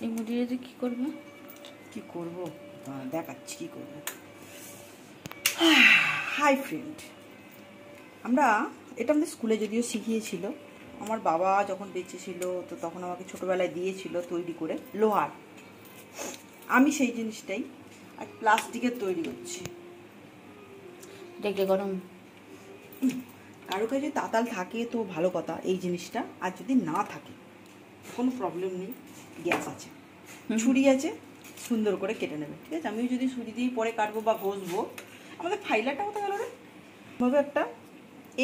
এই মুড়ি দিয়ে কি করবে? কি করব দেখাচ্ছি কি করব। হাই ফ্রেন্ড, আমরা এটা আমাদের স্কুলে যদিও শিখিয়েছিল, আমার বাবা যখন বেঁচে ছিল তো তখন আমাকে ছোটোবেলায় দিয়েছিল তৈরি করে লোহার। আমি সেই জিনিসটাই আর প্লাস্টিকের তৈরি করছি। দেখলে গরম। কারো কাছে যদি তাতাল থাকে তো ভালো কথা এই জিনিসটা, আর যদি না থাকে কোনো প্রবলেম নেই, গ্যাস আছে, ছুরি আছে, সুন্দর করে কেটে নেবে। ঠিক আছে, আমিও যদি ছুরি দিয়ে পরে কাটবো বা ঘষবো, আমাদের ফাইলারটা কোথায় গেল রে, ভাবে একটা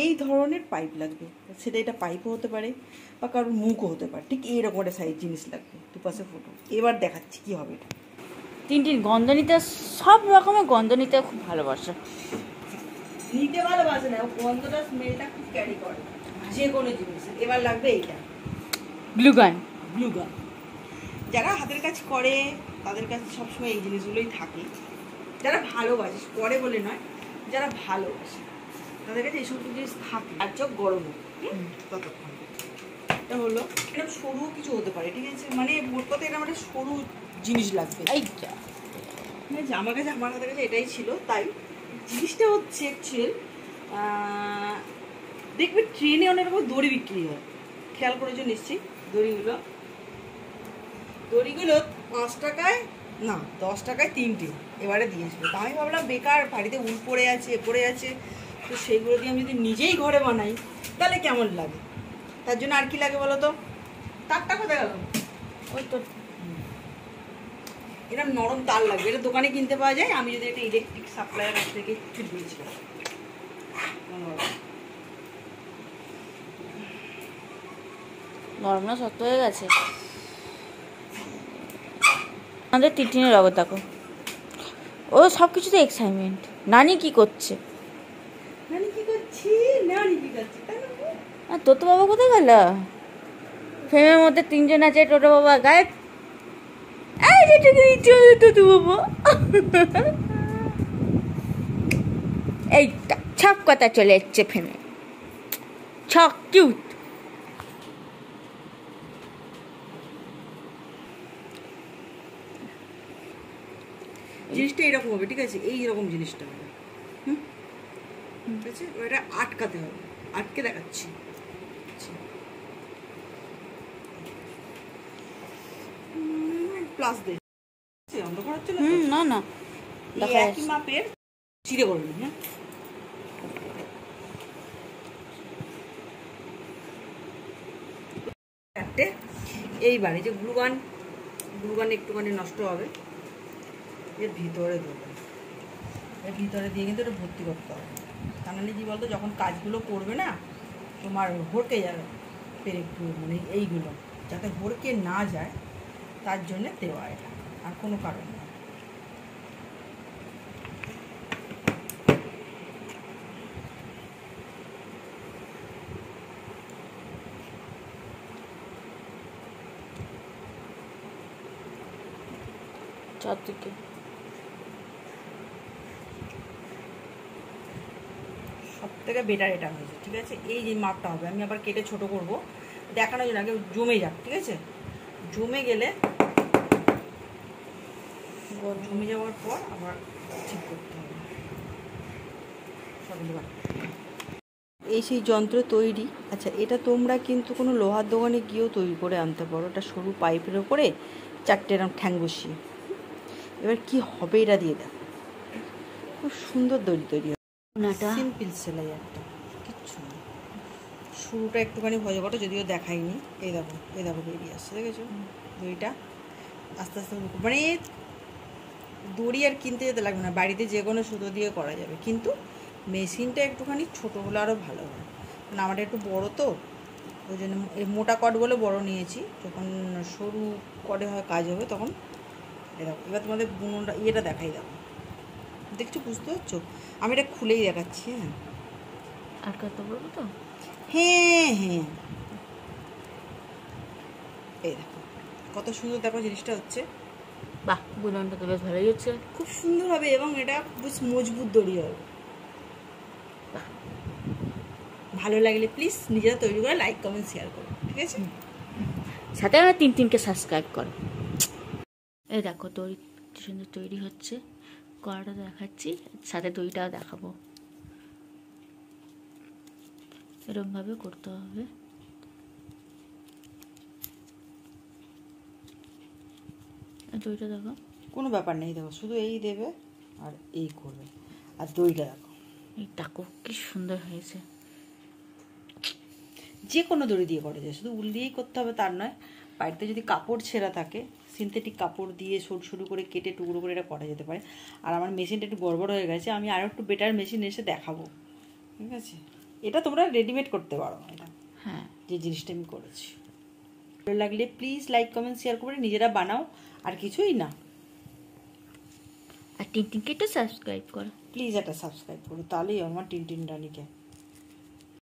এই ধরনের পাইপ লাগবে, সেটা এটা পাইপও হতে পারে বা কারোর মুখও হতে পারে, ঠিক এইরকম একটা সাইজ জিনিস লাগবে। দুপাশে ফটো এবার দেখাচ্ছি কি হবে। এটা টিনটিন গন্ধ নিতে, সব রকমের গন্ধ নিতে খুব ভালোবাসে। নিতে ভালোবাসে না, গন্ধটা স্মেলটা খুব ক্যারি করে যে কোনো জিনিস। এবার লাগবে এইটা গ্লুগান। গ্লুগান যারা হাতের কাজ করে তাদের কাছে সবসময় এই জিনিসগুলোই থাকে, যারা ভালোবাসে, করে বলে নয়, যারা ভালোবাসে তাদের কাছে এইসব জিনিস থাকে। আর চোখ গরম ততক্ষণ এটা হলো, এটা সরু কিছু হতে পারে। ঠিক আছে, মানে মোট কথা এটা আমাদের সরু জিনিস লাগবে। এইটা আমার হাতের কাছে এটাই ছিল, তাই জিনিসটা হচ্ছে অ্যাকচুয়াল দেখবে ট্রেনে অনেক রকম দড়ি বিক্রি হয়, খেয়াল করেছো নিশ্চয়ই। দড়িগুলো 5 টাকায় না 10 টাকায় 3টে এবারে দিয়েছিল। তো আমি ভাবলাম বেকার, বাড়িতে উল পড়ে আছে পড়ে আছে, তো সেইগুলো দিয়ে আমি যদি নিজেই ঘরে বানাই তাহলে কেমন লাগে। তার জন্য আর কি লাগে বলো তো, তারটা কোথায় গেল, ওই তো এরকম নরম তার লাগবে, এটা দোকানে কিনতে পাওয়া যায়। আমি যদি একটা ইলেকট্রিক সাপ্লাইয়ের কাছ থেকে একটু দিয়েছিলাম। নরম না শক্ত হয়ে গেছে। আমাদের টিনটিনের অবস্থা দেখো, ও সব কিছুতে এক্সাইটমেন্ট। নানি কি করছে? নানি কি করছি, আর তোতো বাবা কোথায় গেল? ফ্রেমের মধ্যে 3জন আছে, টোটো বাবা গায়েব। তোতো বাবা এইটা ছাপ কথা চলে এসছে ফ্রেমে, ছক কিউট। জিনিসটা এরকম হবে। ঠিক আছে, এইরকম জিনিসটা হবে। ঠিক আছে, ওটা আটকাতে হবে, আটকে দেখাচ্ছি। প্লাস দে অন্ধকার হচ্ছে না না, একই মাপের চিড়ে করবেন। হ্যাঁ, চারটে। এইবারে যে গ্লুগান একটুখানি নষ্ট হবে, এর ভিতরে দেবো, এর ভিতরে দিয়ে কিন্তু এটা ভর্তি করতে হবে। তা নাহলে কি বলতো, যখন কাজগুলো করবে না তোমার হড়কে যাবে একটু, মানে এইগুলো যাতে হড়কে না যায় তার জন্যে দেওয়া, এটা আর কোনো কারণ না। চারদিকে সব থেকে বেটার এটা হয়েছে। ঠিক আছে, এই যে মাপটা হবে, আমি আবার কেটে ছোট করব দেখানোর জন্য, আগে জমে যাক। ঠিক আছে, জমে গেলে, জমে যাওয়ার পর আবার ঠিক করতে হবে সবগুলো। এই সেই যন্ত্র তৈরি। আচ্ছা, এটা তোমরা কিন্তু কোনো লোহার দোকানে গিয়েও তৈরি করে আনতে পারো। এটা সরু পাইপের ওপরে 4টে এরকম ঠ্যাং বসিয়ে, এবার কি হবে এটা দিয়ে দেখো, খুব সুন্দর দড়ি তৈরি হবে। সিম্পল সেলাই একটা, কিচ্ছু না। শুরুটা একটুখানি ভয় কটো, যদিও দেখাইনি। এই দেখো বেরিয়ে আসছে, দেখেছো দড়িটা আস্তে আস্তে। মানে দড়ি আর কিনতে যেতে লাগবে না, বাড়িতে যে কোনো সুতো দিয়ে করা যাবে, কিন্তু মেশিনটা একটুখানি ছোটো হলে আরও ভালো হয়। কারণ আমারটা একটু বড়ো তো, ওই জন্য এই মোটা কট বলে বড়ো নিয়েছি। যখন সরু কটে হয় কাজ হবে তখন দেখো। এবার তোমাদের বুনোটা ইয়েটা দেখাই, দেখছো, বুঝতে পারছো? আমি এটা খুলেই দেখাচ্ছি। হ্যাঁ, আর কত বলবো তো? হ্যাঁ, এই দেখো কত সুন্দর, দেখো জিনিসটা হচ্ছে। বাহ, বুননটা তো বেশ ভালোই হচ্ছে, খুব সুন্দর হবে এবং এটা বেশ মজবুত দড়ি হবে। ভালো লাগলে প্লিজ নিজেরা তৈরি করে লাইক কমেন্ট শেয়ার করো। ঠিক আছে, সাথে আমার টিনটিনকে সাবস্ক্রাইব করো। এই দেখো দড়ি কি সুন্দর তৈরি হচ্ছে, কড়াটা দেখাচ্ছি, সাথে দইটাও দেখাবো। এরকমভাবে করতে হবে। দইটা দেখো, কোনো ব্যাপার নেই, দেখো শুধু এই দেবে আর এই করবে। আর দইটা দেখো, এই দেখো কি সুন্দর হয়েছে। যে কোনো দড়ি দিয়ে করা যায়, শুধু উল দিয়েই করতে হবে তার নয়। বাড়িতে যদি কাপড় ছেঁড়া থাকে, সিনথেটিক কাপড় দিয়ে সরু সরু করে কেটে টুকরো করে এটা করা যেতে পারে। আর আমার মেশিনটা একটু গড়বড় হয়ে গেছে, আমি আরও একটু বেটার মেশিন এসে দেখাবো, ঠিক আছে? এটা তোমরা রেডিমেড করতে পারো, এটা হ্যাঁ, যে জিনিসটা আমি করেছি। ভালো লাগলে প্লিজ লাইক কমেন্ট শেয়ার করে নিজেরা বানাও, আর কিছুই না। আর টিনটিনকে একটু সাবস্ক্রাইব করো প্লিজ একটা সাবস্ক্রাইব করো, তাহলেই আমার টিনটিন রানীকে